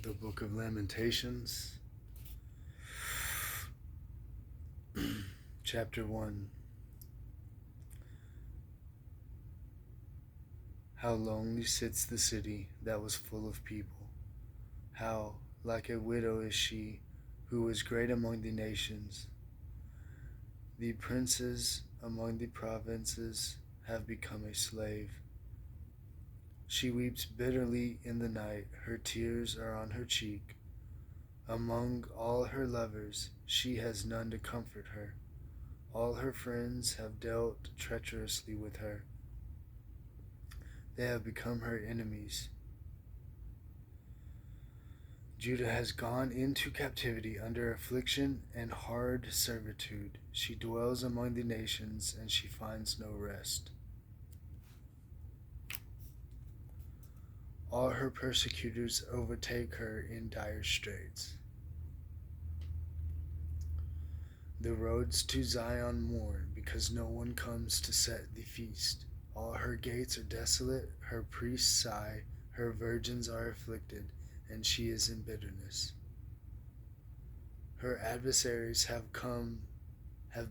The book of Lamentations, chapter 1. How lonely sits the city that was full of people. How like a widow is she who was great among the nations. The princes among the provinces have become a slave. She weeps bitterly in the night, her tears are on her cheek. Among all her lovers, she has none to comfort her. All her friends have dealt treacherously with her. They have become her enemies. Judah has gone into captivity under affliction and hard servitude. She dwells among the nations, and she finds no rest. All her persecutors overtake her in dire straits. The roads to Zion mourn, because no one comes to set the feast. All her gates are desolate, her priests sigh, her virgins are afflicted, and she is in bitterness. Her adversaries have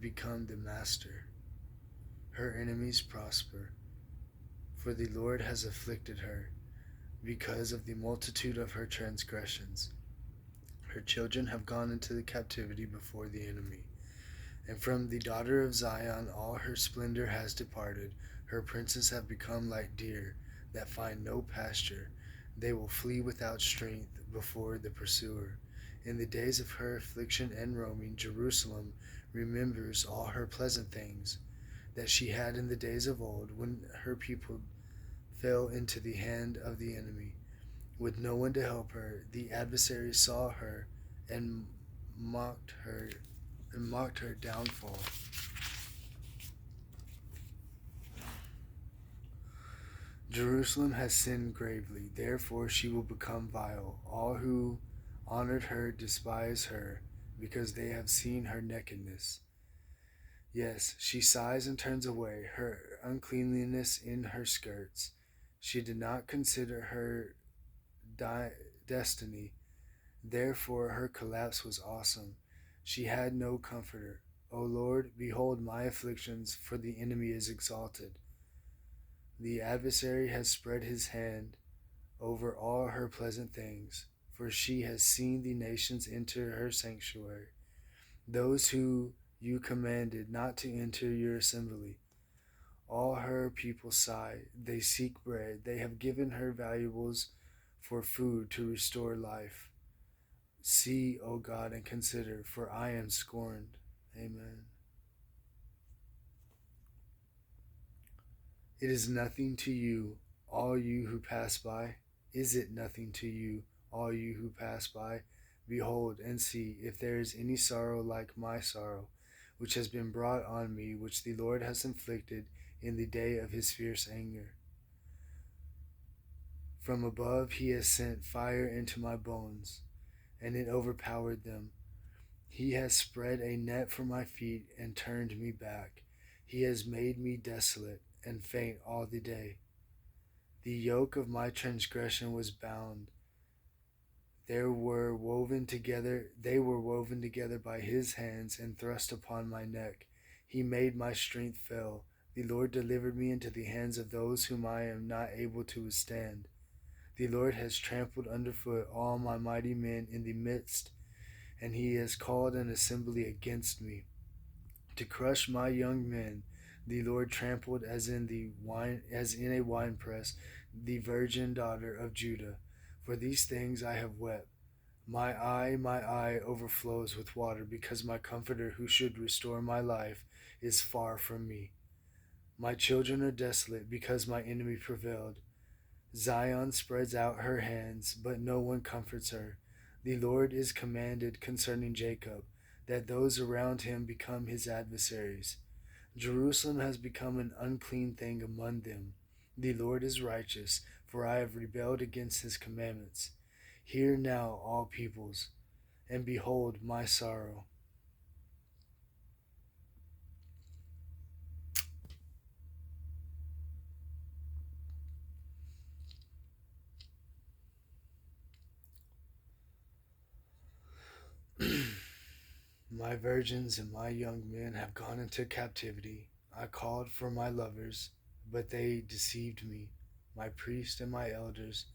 become the master. Her enemies prosper, for the Lord has afflicted her because of the multitude of her transgressions. Her children have gone into the captivity before the enemy. And from the daughter of Zion all her splendor has departed. Her princes have become like deer that find no pasture. They will flee without strength before the pursuer. In the days of her affliction and roaming, Jerusalem remembers all her pleasant things that she had in the days of old, when her people fell into the hand of the enemy. With no one to help her, the adversary saw her and mocked her downfall. Jerusalem has sinned gravely, therefore she will become vile. All who honored her despise her, because they have seen her nakedness. Yes, she sighs and turns away, her uncleanliness in her skirts. She did not consider her destiny, therefore her collapse was awesome. She had no comforter. O Lord, behold my afflictions, for the enemy is exalted. The adversary has spread his hand over all her pleasant things, for she has seen the nations enter her sanctuary, those who you commanded not to enter your assembly. All her people sigh, they seek bread, they have given her valuables for food to restore life. See, O God, and consider, for I am scorned. Amen. It is nothing to you, all you who pass by. Is it nothing to you, all you who pass by? Behold and see if there is any sorrow like my sorrow, which has been brought on me, which the Lord has inflicted in the day of his fierce anger. From above he has sent fire into my bones, and it overpowered them. He has spread a net for my feet and turned me back. He has made me desolate and faint all the day. The yoke of my transgression was bound. They were woven together by his hands and thrust upon my neck. He made my strength fail. The Lord delivered me into the hands of those whom I am not able to withstand. The Lord has trampled underfoot all my mighty men in the midst, and he has called an assembly against me. To crush my young men, the Lord trampled as in a winepress the virgin daughter of Judah. For these things I have wept. My eye overflows with water, because my comforter who should restore my life is far from me. My children are desolate, because my enemy prevailed. Zion spreads out her hands, but no one comforts her. The Lord is commanded concerning Jacob, that those around him become his adversaries. Jerusalem has become an unclean thing among them. The Lord is righteous, for I have rebelled against his commandments. Hear now, all peoples, and behold my sorrow. My virgins and my young men have gone into captivity. I called for my lovers, but they deceived me. My priests and my elders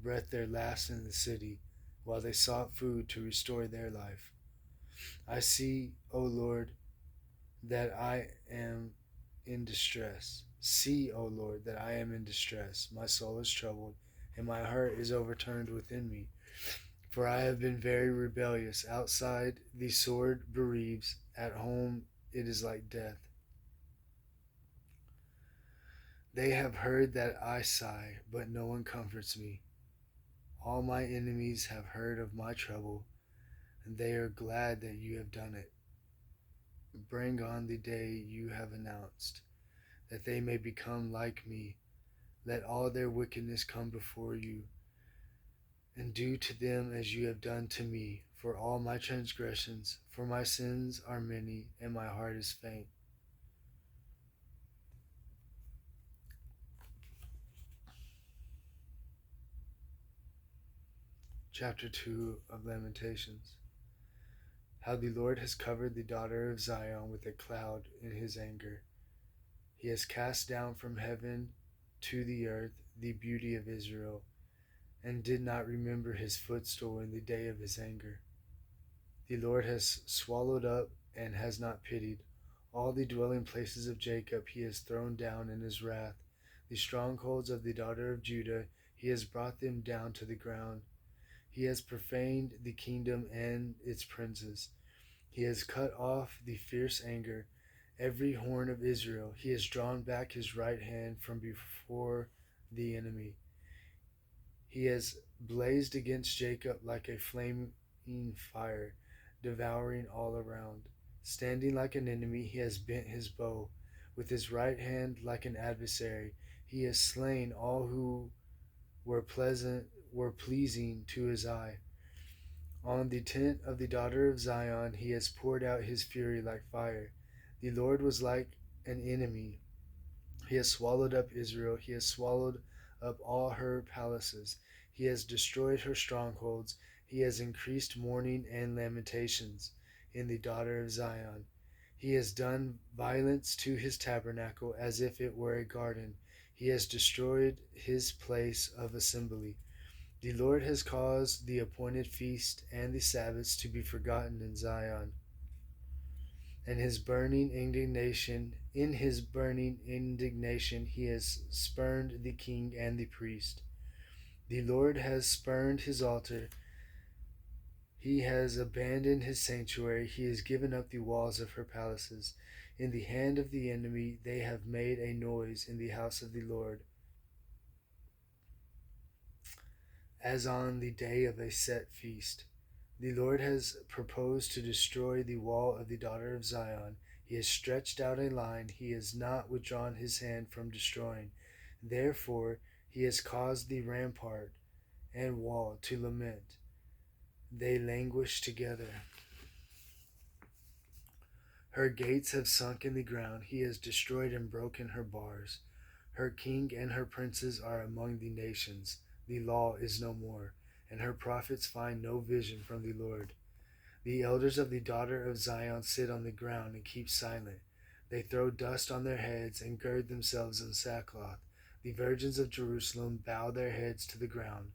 breathed their last in the city, while they sought food to restore their life. I see, O Lord, that I am in distress. See, O Lord, that I am in distress. My soul is troubled, and my heart is overturned within me. For I have been very rebellious. Outside, the sword bereaves. At home, it is like death. They have heard that I sigh, but no one comforts me. All my enemies have heard of my trouble, and they are glad that you have done it. Bring on the day you have announced, that they may become like me. Let all their wickedness come before you, and do to them as you have done to me, for all my transgressions, for my sins are many, and my heart is faint. Chapter 2 of Lamentations. How the Lord has covered the daughter of Zion with a cloud in his anger. He has cast down from heaven to the earth the beauty of Israel, and did not remember his footstool in the day of his anger. The Lord has swallowed up and has not pitied. All the dwelling places of Jacob he has thrown down in his wrath. The strongholds of the daughter of Judah he has brought them down to the ground. He has profaned the kingdom and its princes. He has cut off the fierce anger, every horn of Israel. He has drawn back his right hand from before the enemy. He has blazed against Jacob like a flaming fire, devouring all around. Standing like an enemy, he has bent his bow. With his right hand like an adversary, he has slain all who were pleasing to his eye. On the tent of the daughter of Zion he has poured out his fury like fire. The Lord was like an enemy. He has swallowed up Israel. He has swallowed up all her palaces. He has destroyed her strongholds. He has increased mourning and lamentations in the daughter of Zion. He has done violence to his tabernacle as if it were a garden. He has destroyed his place of assembly. The Lord has caused the appointed feast and the Sabbaths to be forgotten in Zion. And in his burning indignation, he has spurned the king and the priest. The Lord has spurned his altar. He has abandoned his sanctuary. He has given up the walls of her palaces. In the hand of the enemy, they have made a noise in the house of the Lord, as on the day of a set feast. The Lord has proposed to destroy the wall of the daughter of Zion. He has stretched out a line. He has not withdrawn his hand from destroying. Therefore, he has caused the rampart and wall to lament. They languish together. Her gates have sunk in the ground. He has destroyed and broken her bars. Her king and her princes are among the nations. The law is no more, and her prophets find no vision from the Lord. The elders of the daughter of Zion sit on the ground and keep silent. They throw dust on their heads and gird themselves in sackcloth. The virgins of Jerusalem bow their heads to the ground.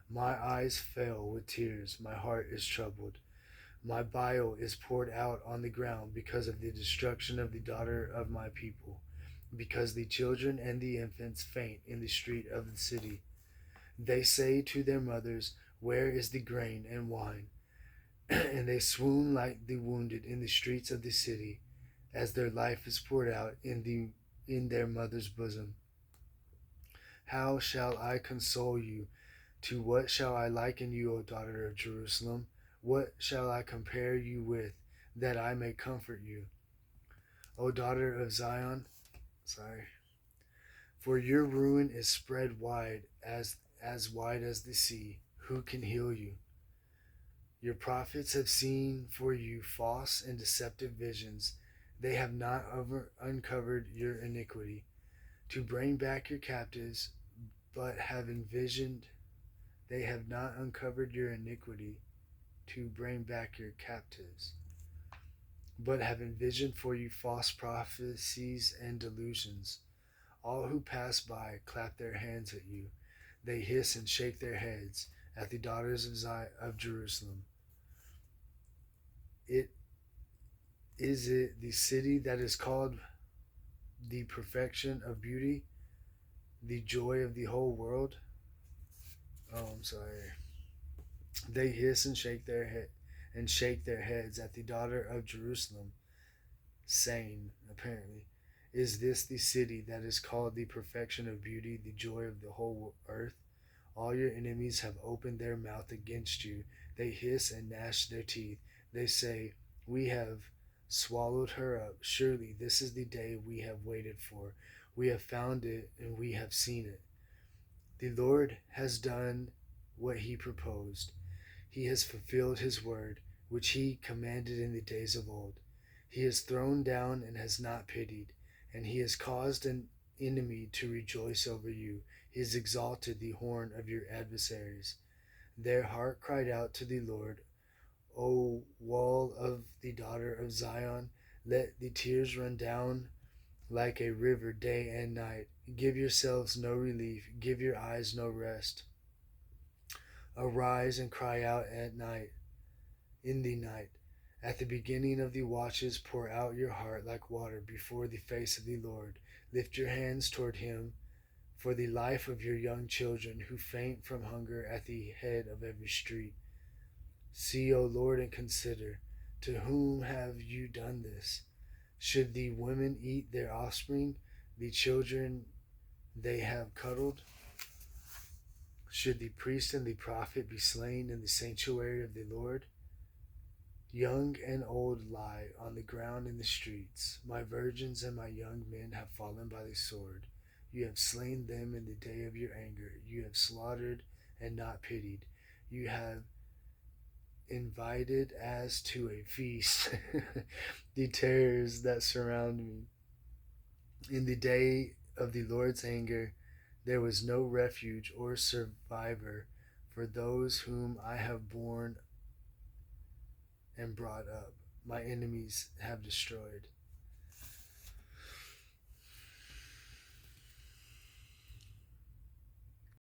My eyes fail with tears. My heart is troubled. My bile is poured out on the ground because of the destruction of the daughter of my people, because the children and the infants faint in the street of the city. They say to their mothers, "Where is the grain and wine?" And they swoon like the wounded in the streets of the city, as their life is poured out in their mother's bosom. How shall I console you? To what shall I liken you, O daughter of Jerusalem? What shall I compare you with, that I may comfort you? O daughter of Zion, for your ruin is spread wide as the sea. Who can heal you? Your prophets have seen for you false and deceptive visions. They have not uncovered your iniquity to bring back your captives, but have envisioned. They have not uncovered your iniquity to bring back your captives. but have envisioned for you false prophecies and delusions. All who pass by clap their hands at you. They hiss and shake their heads at the daughters of Jerusalem. It is it the city that is called the perfection of beauty, the joy of the whole world? Oh, I'm sorry. They hiss and shake their heads at the daughter of Jerusalem, saying, apparently, is this the city that is called the perfection of beauty, the joy of the whole earth? All your enemies have opened their mouth against you. They hiss and gnash their teeth. They say, we have swallowed her up. Surely this is the day we have waited for. We have found it and we have seen it. The Lord has done what he proposed. He has fulfilled his word, which he commanded in the days of old. He has thrown down and has not pitied, and he has caused an enemy to rejoice over you. He has exalted the horn of your adversaries. Their heart cried out to the Lord, O wall of the daughter of Zion, let the tears run down like a river day and night. Give yourselves no relief, give your eyes no rest. Arise and cry out at night, in the night. At the beginning of the watches, pour out your heart like water before the face of the Lord. Lift your hands toward him for the life of your young children who faint from hunger at the head of every street. See, O Lord, and consider, to whom have you done this? Should the women eat their offspring, the children they have cuddled? Should the priest and the prophet be slain in the sanctuary of the Lord? Young and old lie on the ground in the streets. My virgins and my young men have fallen by the sword. You have slain them in the day of your anger. You have slaughtered and not pitied. You have invited as to a feast the terrors that surround me. In the day of the Lord's anger, there was no refuge or survivor for those whom I have borne and brought up. My enemies have destroyed.